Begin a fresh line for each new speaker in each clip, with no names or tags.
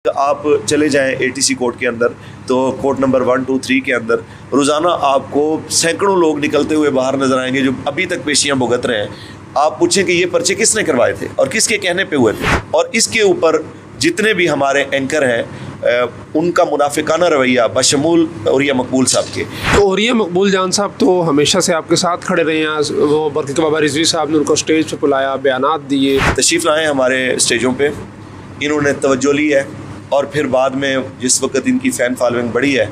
आप चले जाएं एटीसी कोर्ट के अंदर, तो कोर्ट नंबर 1, 2, 3 के अंदर रोज़ाना आपको सैकड़ों लोग निकलते हुए बाहर नजर आएंगे जो अभी तक पेशियां भुगत रहे हैं। आप पूछें कि ये पर्चे किसने करवाए थे और किसके कहने पे हुए थे, और इसके ऊपर जितने भी हमारे एंकर हैं उनका मुनाफिकाना रवैया बशमूल औरिया मकबूल साहब के।
तो औरिया मकबूल जान साहब तो हमेशा से आपके साथ खड़े रहे हैं। वो बरकत बाबा रिजवी साहब ने उनको स्टेज पे बुलाया, बयानात दिए,
तशरीफ़ लाए हमारे स्टेजों पे, इन्होंने तवज्जो ली है और फिर बाद में जिस वक्त इनकी फ़ैन फॉलोइंग बढ़ी है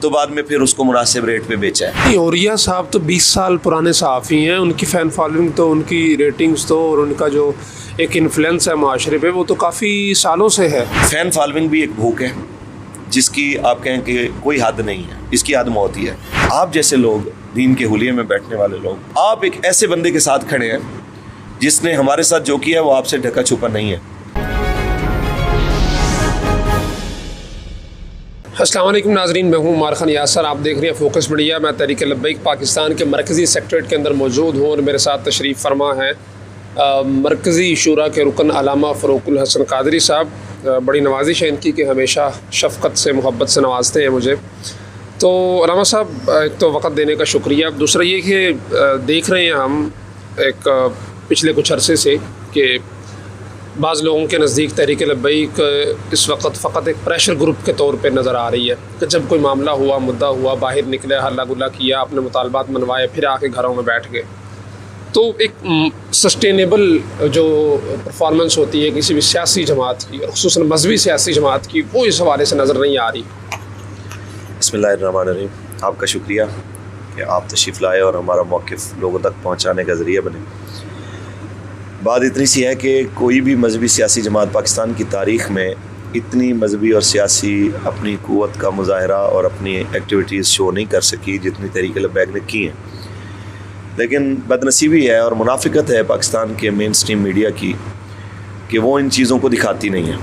तो बाद में फिर उसको मुनासिब रेट पे बेचा है।
औरिया साहब तो 20 साल पुराने सहाफ़ी हैं, उनकी फ़ैन फॉलोइंग तो, उनकी रेटिंग्स तो, और उनका जो एक इन्फ्लुएंस है माशरे पे वो तो काफ़ी सालों से है।
फ़ैन फॉलोइंग भी एक भूख है जिसकी आप कहें कि कोई हद नहीं है, इसकी हद मौत ही है। आप जैसे लोग, दीन के हुलिये में बैठने वाले लोग, आप एक ऐसे बंदे के साथ खड़े हैं जिसने हमारे साथ जो किया है वो आपसे ढका छुपा नहीं है।
अस्सलाम वालेकुम नाज़रीन, मैं हूँ मारखान यासर, आप देख रहे हैं फोकस मीडिया। मैं तहरीक लब्बैक पाकिस्तान के मरकज़ी सेक्रेटरीट के अंदर मौजूद हूँ और मेरे साथ तशरीफ़ फरमा है मरकज़ी शूरा के रुकन अल्लामा फ़ारूकुल हसन क़ादरी साहब। बड़ी नवाजिश है इनकी कि हमेशा शफ़क़त से, मोहब्बत से नवाजते हैं मुझे। तो अल्लामा साहब, एक तो वक़्त देने का शुक्रिया। दूसरा ये कि देख रहे हैं हम एक पिछले कुछ अरसे से कि बाज़ लोगों के नज़दीक तहरीक लब्बैक इस वक्त फ़कत एक प्रेशर ग्रुप के तौर पे नज़र आ रही है कि जब कोई मामला हुआ, मुद्दा हुआ, बाहर निकले, हल्ला गुल्ला किया, अपने मुतालबात मनवाए, फिर आके घरों में बैठ गए। तो एक सस्टेनेबल जो परफॉर्मेंस होती है किसी भी सियासी जमात की, और ख़ुसूसन मजहबी सियासी जमात की, वो इस हवाले से नज़र नहीं आ रही।
बिस्मिल्लाहिर्रहमानिर्रहीम, आपका शुक्रिया कि आप तशरीफ़ लाए और हमारा मौक़िफ़ लोगों तक पहुँचाने का ज़रिया बने। बात इतनी सी है कि कोई भी मजहबी सियासी जमात पाकिस्तान की तारीख़ में इतनी मजहबी और सियासी अपनी क़ुव्वत का मुज़ाहरा और अपनी एक्टिविटीज़ शो नहीं कर सकी जितनी तहरीक लब्बैक ने की हैं। लेकिन बदनसीबी है और मुनाफिकत है पाकिस्तान के मेन स्ट्रीम मीडिया की कि वो इन चीज़ों को दिखाती नहीं है।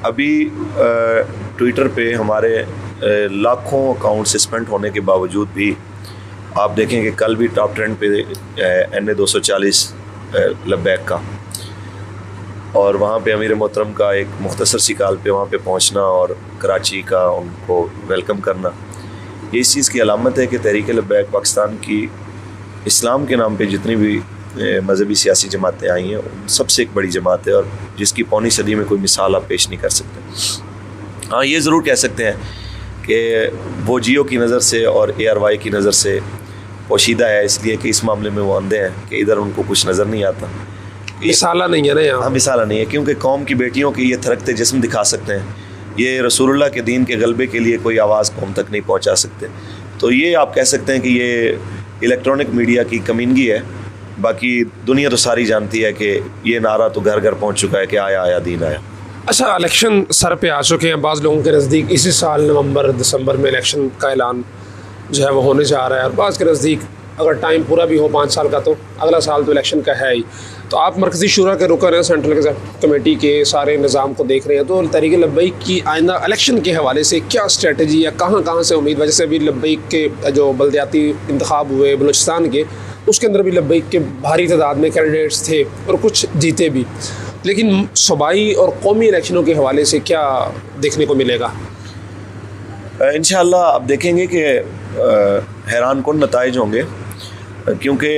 अभी ट्विटर पे हमारे लाखों अकाउंट सस्पेंड होने के बावजूद भी आप देखें कि कल भी टॉप ट्रेंड पे NA 240 लब्बैक का, और वहाँ पे अमीर मोहतरम का एक मुख्तसर सी कॉल पे वहाँ पे पहुँचना और कराची का उनको वेलकम करना, ये इस चीज़ की अलामत है कि तहरीक लब्बैक पाकिस्तान की इस्लाम के नाम पे जितनी भी मजहबी सियासी जमातें आई हैं उन सबसे एक बड़ी जमात है और जिसकी पौनी सदी में कोई मिसाल आप पेश नहीं कर सकते। हाँ, ये ज़रूर कह सकते हैं कि वो जियो की नज़र से और ARY की नज़र से पोशीदा है, इसलिए कि इस मामले में वो अंधे हैं कि इधर उनको कुछ नज़र नहीं आता।
मिसाला नहीं है ना यहाँ।
हाँ, मिसाला नहीं है, क्योंकि कौम की बेटियों के ये थरकते जिस्म दिखा सकते हैं, ये रसूलुल्लाह के दीन के गलबे के लिए कोई आवाज़ कौम तक नहीं पहुँचा सकते। तो ये आप कह सकते हैं कि ये इलेक्ट्रॉनिक मीडिया की कमीनगी है। बाकी दुनिया तो सारी जानती है कि ये नारा तो घर घर पहुँच चुका है कि आया आया दीन आया।
अच्छा, इलेक्शन सर पे आ चुके हैं बाज़ लोगों के नज़दीक। इसी साल नवंबर दिसंबर में इलेक्शन का ऐलान जो है वो होने जा रहा है, और बाज़ के नज़दीक अगर टाइम पूरा भी हो 5 साल का तो अगला साल तो इलेक्शन का है ही। तो आप मरकज़ी शूरा के रुकन हैं, सेंट्रल कमेटी के सारे निज़ाम को देख रहे हैं, तो तहरीक लब्बैक की आइंदा इलेक्शन के हवाले से क्या स्ट्रेटजी या कहाँ कहाँ से उम्मीद? वजह से अभी लब्बैक के जो बल्दियाती इंतखाब हुए बलूचिस्तान के, उसके अंदर भी लब्बैक के भारी तादाद में कैंडिडेट्स थे और कुछ जीते भी, लेकिन सूबाई और कौमी इलेक्शनों के हवाले से क्या देखने को मिलेगा?
इंशाअल्लाह आप देखेंगे कि हैरान कुन नताइज होंगे, क्योंकि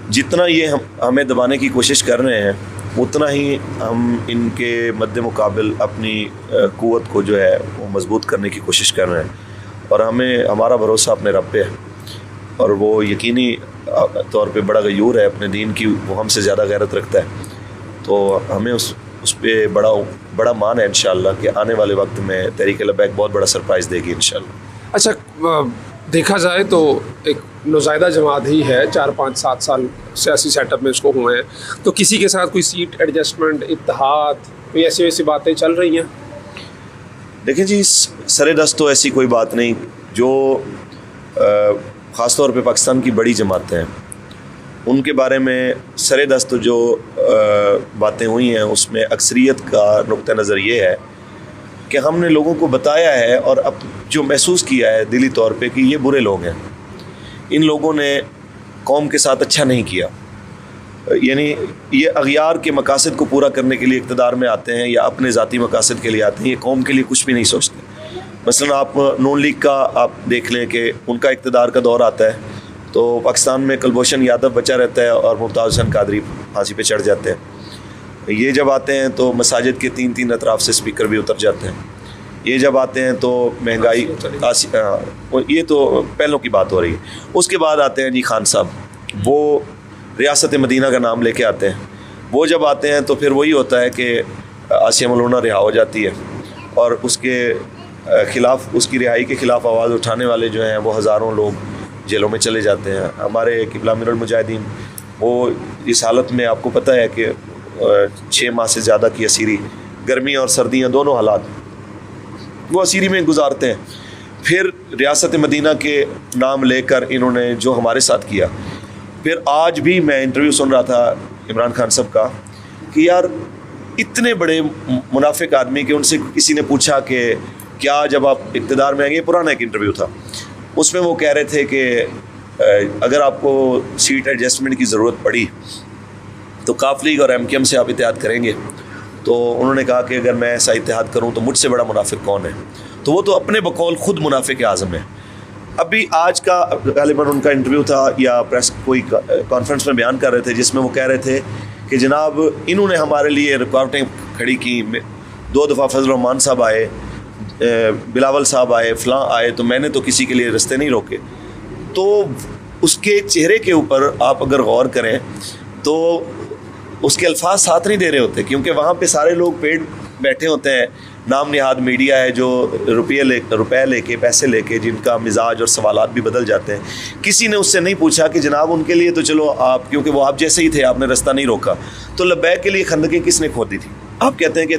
जितना ये हमें दबाने की कोशिश कर रहे हैं उतना ही हम इनके मद्दे मुकाबिल अपनी क़ुव्वत को जो है वो मजबूत करने की कोशिश कर रहे हैं। और हमारा भरोसा अपने रब पे है और वो यकीनी तौर पे बड़ा गयूर है अपने दीन की, वो हमसे ज़्यादा गैरत रखता है, तो हमें उस पर बड़ा मान है इंशाअल्लाह कि आने वाले वक्त में तहरीक लब्बैक बहुत बड़ा सरप्राइज़ देगी इंशाअल्लाह।
अच्छा, देखा जाए तो एक नौज़ायदा जमात ही है, 4, 5, 7 साल सियासी सेटअप में इसको हुए हैं, तो किसी के साथ कोई सीट एडजस्टमेंट, इत्तेहाद, कोई ऐसी वैसी बातें चल रही हैं?
देखिए जी, सरे दस्त तो ऐसी कोई बात नहीं। जो ख़ास तौर पे पाकिस्तान की बड़ी जमातें हैं उनके बारे में सरे दस्त जो बातें हुई हैं उसमें अक्सरियत का नुक्ता नज़र ये है कि हमने लोगों को बताया है और अब जो महसूस किया है दिली तौर पे कि ये बुरे लोग हैं, इन लोगों ने कौम के साथ अच्छा नहीं किया यानी ये अगयार के मकासद को पूरा करने के लिए इक़्तिदार में आते हैं या अपने ज़ाती मकासद के लिए आते हैं, ये कौम के लिए कुछ भी नहीं सोचते। मसलन आप नून लीग का आप देख लें कि उनका इक़्तिदार का दौर आता है तो पाकिस्तान में कुलभूषण यादव बचा रहता है और मुमताज़ हुसैन कादरी फांसी पे चढ़ जाते हैं। ये जब आते हैं तो मसाजिद के 3-3 अतराफ़ से स्पीकर भी उतर जाते हैं। ये जब आते हैं तो महंगाई, ये तो पहलों की बात हो रही है। उसके बाद आते हैं जी खान साहब, वो रियासत मदीना का नाम लेके आते हैं। वो जब आते हैं तो फिर वही होता है कि आसिया मौलाना रिहा हो जाती है और उसके ख़िलाफ़, उसकी रिहाई के ख़िलाफ़ आवाज़ उठाने वाले जो हैं वो हज़ारों लोग जेलों में चले जाते हैं। हमारे क़िबला अमीरुल मुजाहिदीन वो इस हालत में, आपको पता है कि 6 माह से ज़्यादा की असीरी, गर्मी और सर्दियाँ दोनों हालात वो असीरी में गुजारते हैं। फिर रियासत मदीना के नाम लेकर इन्होंने जो हमारे साथ किया, फिर आज भी मैं इंटरव्यू सुन रहा था इमरान खान साहब का कि यार इतने बड़े मुनाफिक आदमी कि उनसे किसी ने पूछा कि क्या जब आप इक़्तिदार में आएंगे, पुराना एक इंटरव्यू था, उसमें वो कह रहे थे कि अगर आपको सीट एडजस्टमेंट की ज़रूरत पड़ी तो काफ लीग और MKM से आप इत्तेहाद करेंगे। तो उन्होंने कहा कि अगर मैं ऐसा इत्तेहाद करूं तो मुझसे बड़ा मुनाफिक कौन है। तो वो तो अपने बकौल ख़ुद मुनाफिक आज़म है। अभी आज का गालिबन उनका इंटरव्यू था या प्रेस कोई कॉन्फ्रेंस में बयान कर रहे थे जिसमें वो कह रहे थे कि जनाब इन्होंने हमारे लिए रुकावटें खड़ी की, 2 दफ़ा फजल रहमान साहब आए, बिलावल साहब आए, फ़लाँ आए, तो मैंने तो किसी के लिए रास्ते नहीं रोके। तो उसके चेहरे के ऊपर आप अगर गौर करें तो उसके अल्फाज साथ नहीं दे रहे होते, क्योंकि वहाँ पे सारे लोग पेड़ बैठे होते हैं, नाम निहाद मीडिया है जो रुपए लेके पैसे लेके जिनका मिजाज और सवालात भी बदल जाते हैं। किसी ने उससे नहीं पूछा कि जनाब उनके लिए तो चलो आप, क्योंकि वो आप जैसे ही थे, आपने रास्ता नहीं रोका, तो लब्बैक के लिए खंदकें किसने खोदी थी? आप कहते हैं कि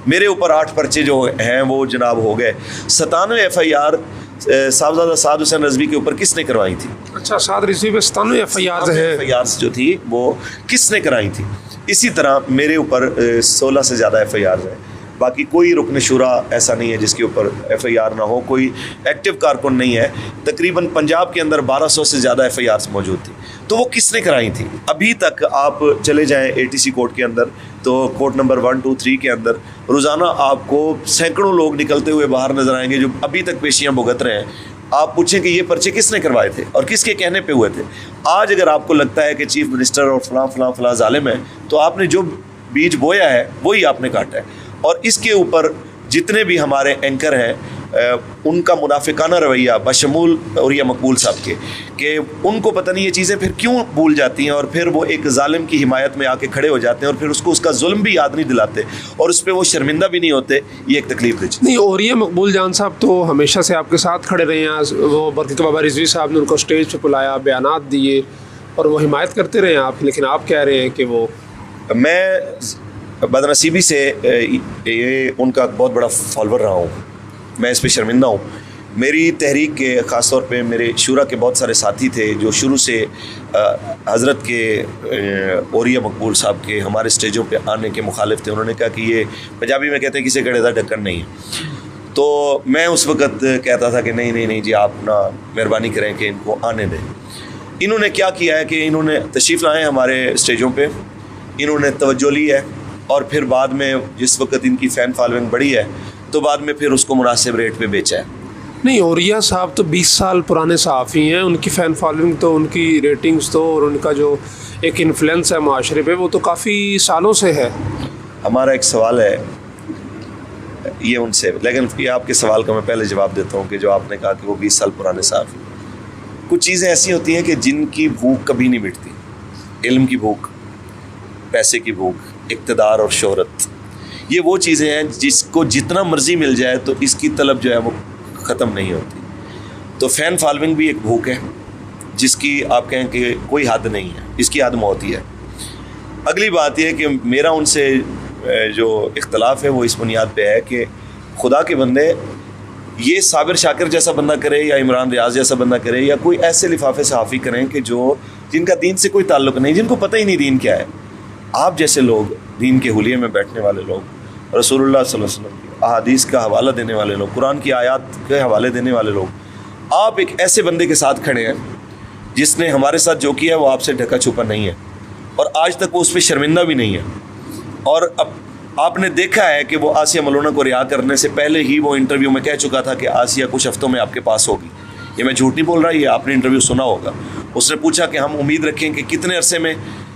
मेरे ऊपर 8 पर्चे जो हैं वो जनाब हो गए। 97 FIR साहबजादा साद हुसैन रज़वी के ऊपर किसने करवाई थी?
अच्छा, साद रज़वी पे 97 FIR
जो थी वो किसने कराई थी? इसी तरह मेरे ऊपर 16 से ज़्यादा FIR है। बाकी कोई रुकन शुरा ऐसा नहीं है जिसके ऊपर FIR ना हो, कोई एक्टिव कारकुन नहीं है। तकरीबन पंजाब के अंदर 1200 से ज़्यादा FIR मौजूद थी। तो वो किसने कराई थी? अभी तक आप चले जाएं ATC कोर्ट के अंदर तो कोर्ट नंबर 1, 2, 3 के अंदर रोज़ाना आपको सैकड़ों लोग निकलते हुए बाहर नज़र आएंगे जो अभी तक पेशियाँ भुगत रहे हैं। आप पूछें कि ये पर्चे किसने करवाए थे और किसके कहने पे हुए थे? आज अगर आपको लगता है कि चीफ मिनिस्टर और फलां जालिम है, तो आपने जो बीज बोया है वही आपने काटा है। और इसके ऊपर जितने भी हमारे एंकर हैं उनका मुनाफिकाना रवैया बशमूल और या मकबूल साहब के उनको पता नहीं ये चीज़ें फिर क्यों भूल जाती हैं और फिर वो एक जालिम की हिमायत में आके खड़े हो जाते हैं और फिर उसको उसका जुल्म भी याद नहीं दिलाते और उस पर वो शर्मिंदा भी नहीं होते। ये एक तकलीफ दे
नहीं। और ये मकबूल जान साहब तो हमेशा से आपके साथ खड़े रहे हैं। वो बरकत बाबा रिजवी साहब ने उनको स्टेज पर बुलाया, बयानात दिए और वो हिमायत करते रहे आप, लेकिन आप कह रहे हैं कि वो,
मैं बदनसीबी से ये उनका बहुत बड़ा फॉलोअर रहा हूँ, मैं इस पर शर्मिंदा हूँ। मेरी तहरीक के ख़ास तौर पे मेरे शूरा के बहुत सारे साथी थे जो शुरू से हज़रत के औरिया मकबूल साहब के हमारे स्टेजों पे आने के मुखालिफ थे। उन्होंने कहा कि ये पंजाबी में कहते हैं किसी गड़े का ढक्कन नहीं है। तो मैं उस वक़्त कहता था कि नहीं जी, आप ना मेहरबानी करें कि इनको आने दें। इन्होंने क्या किया है कि इन्होंने तशरीफ़ लाए हमारे स्टेजों पर, इन्होंने तवज्जो ली है और फिर बाद में जिस वक्त इनकी फ़ैन फॉलोइंग बढ़ी है तो बाद में फिर उसको मुनासिब रेट पे बेचा है।
नहीं, औरिया साहब तो 20 साल पुराने सहाफ़ी हैं, उनकी फ़ैन फॉलोइंग तो, उनकी रेटिंग्स तो और उनका जो एक इन्फ्लुएंस है माशरे पे वो तो काफ़ी सालों से है।
हमारा एक सवाल है ये उनसे, लेकिन ये आपके सवाल का मैं पहले जवाब देता हूँ कि जो आपने कहा कि वो 20 साल पुराने सहाफ़ी, कुछ चीज़ें ऐसी होती हैं कि जिनकी भूख कभी नहीं मिटती। इल्म की भूख, पैसे की भूख, इक़्तिदार और शोहरत, ये वो चीज़ें हैं जिसको जितना मर्ज़ी मिल जाए तो इसकी तलब जो है वो ख़त्म नहीं होती। तो फ़ैन फॉलोइंग भी एक भूख है जिसकी आप कहें कि कोई हद नहीं है, इसकी हद मौत ही है। अगली बात यह है कि मेरा उनसे जो इख्तलाफ है वो इस बुनियाद पे है कि खुदा के बंदे ये साबिर शाकिर जैसा बंदा करे या इमरान रियाज जैसा बंदा करे या कोई ऐसे लिफाफे सहाफ़ी करें कि जो जिनका दीन से कोई ताल्लुक़ नहीं, जिनको पता ही नहीं दीन क्या है। आप जैसे लोग, दीन के हुलिये में बैठने वाले लोग, रसूलुल्लाह सल्लल्लाहु अलैहि वसल्लम की अहादीस का हवाला देने वाले लोग, कुरान की आयत के हवाले देने वाले लोग, आप एक ऐसे बंदे के साथ खड़े हैं जिसने हमारे साथ जो किया है वो आपसे ढका छुपा नहीं है। और आज तक वो उस पर शर्मिंदा भी नहीं है। और अब आपने देखा है कि वो आसिया मलोना को रिहा करने से पहले ही वो इंटरव्यू में कह चुका था कि आसिया कुछ हफ्तों में आपके पास होगी। ये मैं झूठ नहीं बोल रहा, ये आपने इंटरव्यू सुना होगा। उसने पूछा कि हम उम्मीद रखें कि कितने अरसे में,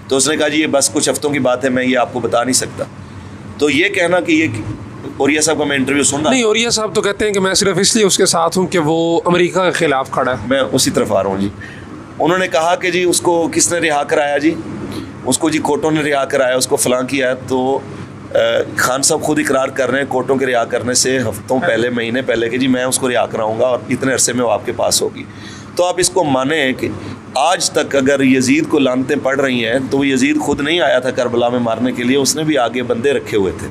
तो उसने कहा जी ये बस कुछ हफ्तों की बात है, मैं ये आपको बता नहीं सकता। तो ये कहना कि ये औरिया साहब का मैं इंटरव्यू सुन रहा
नहीं, औरिया साहब तो कहते हैं कि मैं सिर्फ इसलिए उसके साथ हूँ कि वो अमेरिका के खिलाफ खड़ा है।
मैं उसी तरफ आ रहा हूँ जी। उन्होंने कहा कि जी उसको किसने रिहा कराया जी, उसको जी कोर्टों ने रिहा कराया, उसको फलां किया। तो खान साहब खुद इकरार कर रहे हैं कोर्टों के रिहा करने से हफ्तों पहले, महीने पहले कि जी मैं उसको रिहा कराऊंगा और इतने अरसे में वो आपके पास होगी। तो आप इसको माने कि आज तक अगर यजीद को लानतें पड़ रही हैं तो यजीद खुद नहीं आया था करबला में मारने के लिए, उसने भी आगे बंदे रखे हुए थे।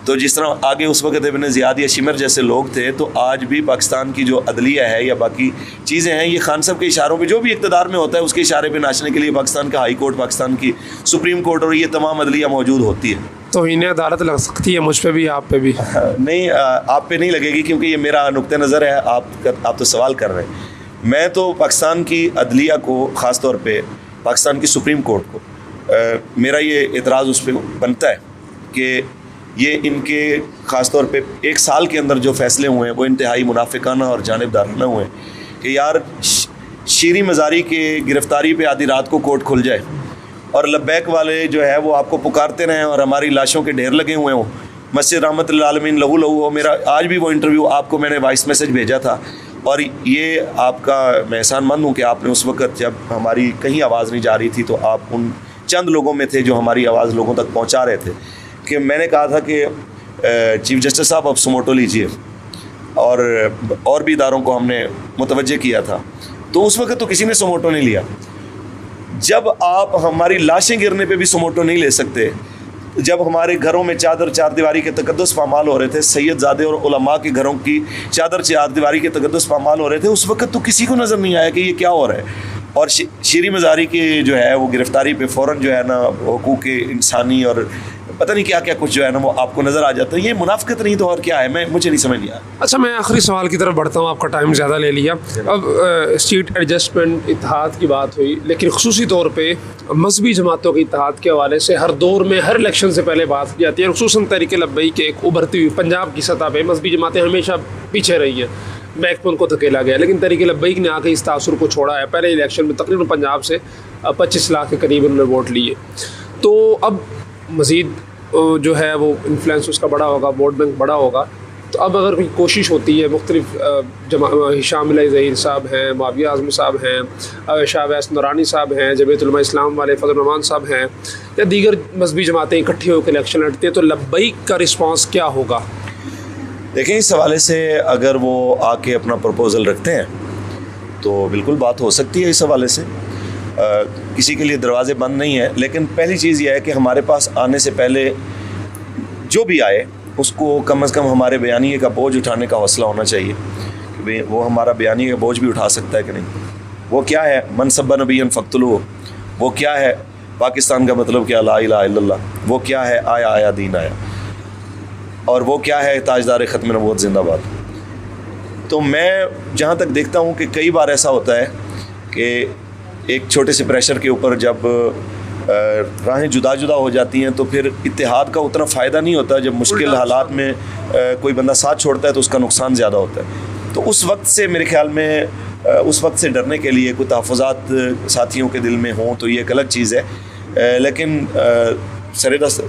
तो जिस तरह आगे उस वक्त इब्न ज़ियाद या शिमर जैसे लोग थे, तो आज भी पाकिस्तान की जो अदलिया है या बाकी चीज़ें हैं, ये खान साहब के इशारों पे, जो भी इक़्तिदार में होता है उसके इशारे पे नाचने के लिए पाकिस्तान का हाई कोर्ट, पाकिस्तान की सुप्रीम कोर्ट और ये तमाम अदलिया मौजूद होती है।
तो इन्हें अदालत लग सकती है मुझ पे भी, आप पे भी?
नहीं, आप पे नहीं लगेगी, क्योंकि ये मेरा नुक्ते नज़र है। आप तो सवाल कर रहे हैं। मैं तो पाकिस्तान की अदलिया को, ख़ास तौर पे पाकिस्तान की सुप्रीम कोर्ट को, मेरा ये एतराज़ उस पर बनता है कि ये इनके ख़ास तौर पे एक साल के अंदर जो फ़ैसले हुए हैं वो इंतहाई मुनाफिकाना और जानिबदाराना हुए हैं कि यार शीरी मज़ारी के गिरफ़्तारी पे आधी रात को कोर्ट खुल जाए और लब्बैक वाले जो है वो आपको पुकारते रहें और हमारी लाशों के ढेर लगे हुए हों, मस्जिद रहमतुल आलमीन लहू लहू हो। मेरा आज भी वो इंटरव्यू आपको मैंने वॉइस मैसेज भेजा था, और ये आपका मैं एहसानमंद हूँ कि आपने उस वक़्त जब हमारी कहीं आवाज़ नहीं जा रही थी तो आप उन चंद लोगों में थे जो हमारी आवाज़ लोगों तक पहुँचा रहे थे, कि मैंने कहा था कि चीफ जस्टिस साहब अब सुमोटो लीजिए, और भी इदारों को हमने मुतवज्जे किया था। तो उस वक़्त तो किसी ने सुमोटो नहीं लिया। जब आप हमारी लाशें गिरने पे भी सुमोटो नहीं ले सकते, जब हमारे घरों में चार दीवारी के तकद्दुस पामाल हो रहे थे, सैयदजादे और उलमा के घरों की चार दीवारी के तकद्दुस पामाल हो रहे थे, उस वक़्त तो किसी को नज़र नहीं आया कि ये क्या हो रहा है। और शीरी मज़ारी की जो है वो गिरफ़्तारी पे फ़ौरन जो है ना हुकूक़ इंसानी और पता नहीं क्या क्या कुछ जो है ना वो आपको नज़र आ जाता है। ये मुनाफ़िक़त नहीं तो और क्या है, मुझे नहीं समझ नहीं आया।
अच्छा, मैं आखिरी सवाल की तरफ बढ़ता हूँ, आपका टाइम ज़्यादा ले लिया। अब स्टेट एडजस्टमेंट इत्तेहाद की बात हुई, लेकिन ख़ुसूसी तौर पे मजहबी जमातों के इत्तेहाद के हवाले से हर दौर में हर इलेक्शन से पहले बात की जाती है। ख़ुसूसन तहरीक लब्बैक के एक उभरती हुई पंजाब की सतह पर मजहबी जमातें हमेशा पीछे रही हैं, बैकबोन को धकेला गया, लेकिन तहरीक लब्बैक ने आके इस तासुर को छोड़ा है। पहले इलेक्शन में तकरीबन पंजाब से 25 लाख के करीब उन्होंने वोट लिए। तो अब मज़ीद जो है वो इन्फ्लुएंस उसका बड़ा होगा, वोट बैंक बड़ा होगा। तो अब अगर कोई कोशिश होती है, मुख्तलिफ हिशाम ज़हीर साहब हैं, मुआविया आज़मी साहब हैं, शाह वैस नूरानी साहब हैं, जमीयत उलमा इस्लाम वाले फजल रहमान साहब हैं, या दीगर मजहबी जमातें इकट्ठी होकर इलेक्शन लड़ती हैं, तो लब्बैक का रिस्पॉन्स क्या होगा?
देखिए, इस हवाले से अगर वो आके अपना प्रपोज़ल रखते हैं तो बिल्कुल बात हो सकती है। इस हवाले से किसी के लिए दरवाज़े बंद नहीं है, लेकिन पहली चीज़ यह है कि हमारे पास आने से पहले जो भी आए उसको कम से कम हमारे बयानिए का बोझ उठाने का हौसला होना चाहिए कि वो हमारा बयानिए का बोझ भी उठा सकता है कि नहीं। वो क्या है मनसब्बा नबियन फ़क़्तुलूहु, वो क्या है पाकिस्तान का मतलब क्या ला इलाहा इल्लल्लाह, वो क्या है आया आया दीन आया, और वो क्या है ताजदार ख़त्म नबूवत जिंदाबाद। तो मैं जहाँ तक देखता हूँ कि कई बार ऐसा होता है कि एक छोटे से प्रेशर के ऊपर जब राहें जुदा जुदा हो जाती हैं तो फिर इत्तेहाद का उतना फ़ायदा नहीं होता। जब मुश्किल हालात में कोई बंदा साथ छोड़ता है तो उसका नुकसान ज़्यादा होता है। तो उस वक्त से मेरे ख़्याल में उस वक्त से डरने के लिए कोई तहफ़्फ़ुज़ात साथियों के दिल में हों तो ये एक अलग चीज़ है, लेकिन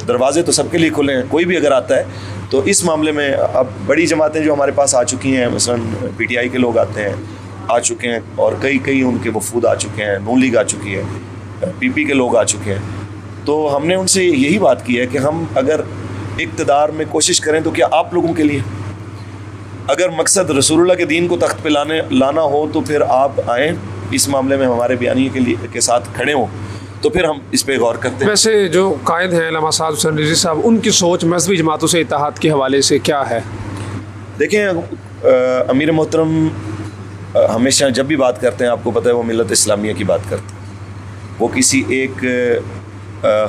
दरवाज़े तो सबके लिए खुले हैं। कोई भी अगर आता है तो इस मामले में अब बड़ी जमातें जो हमारे पास आ चुकी हैं, मसलन PTI के लोग आते हैं, आ चुके हैं, और कई उनके वफूद आ चुके हैं, नून लीग आ चुकी है, PP के लोग आ चुके हैं। तो हमने उनसे यही बात की है कि हम अगर इक़्तिदार में कोशिश करें तो क्या आप लोगों के लिए, अगर मकसद रसूलुल्लाह के दीन को तख्त पे लाना हो तो फिर आप आएँ, इस मामले में हमारे बयानिए के साथ खड़े हों, तो फिर हम इस पे गौर करते हैं।
वैसे जो कायद हैं अल्लामा साद हुसैन रिज़वी साहब, उनकी सोच मजहबी जमातों से इत्तेहाद के हवाले से क्या है?
देखें, अमीर मोहतरम हमेशा जब भी बात करते हैं, आपको पता है, वो मिल्लत इस्लामिया की बात करते हैं। वो किसी एक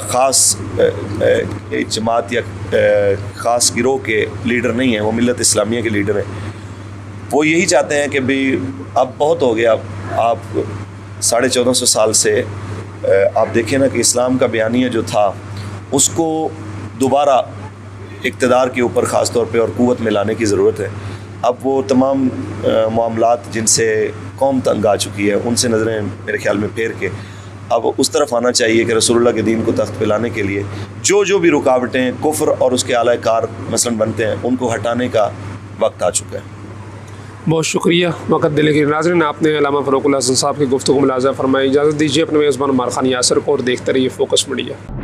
ख़ास जमात या ख़ास गिरोह के लीडर नहीं हैं, वो मिल्लत इस्लामिया के लीडर हैं। वो यही चाहते हैं कि भाई अब बहुत हो गया, आप 1450 साल से आप देखें ना कि इस्लाम का बयानिया जो था उसको दोबारा इक़्तिदार के ऊपर ख़ास तौर पे और क़ुव्वत में लाने की ज़रूरत है। अब वो तमाम मामलात जिनसे कौम तंग आ चुकी है उनसे नज़रें मेरे ख़्याल में फेर के अब उस तरफ आना चाहिए कि रसूलुल्लाह के दीन को तख्त पे लाने के लिए जो भी रुकावटें कुफ्र और उसके आला कार मसलन बनते हैं उनको हटाने का वक्त आ चुका है।
बहुत शुक्रिया वक़्त दिले के नाज़रीन, आपने अल्लामा फ़ारूक उल हसन साहब की गुफ्तगू में मुलाज़ा फरमाई। इजाज़त दीजिए अपने मेज़बान उमर खान यासर को और देखते रहिए फोकस मीडिया।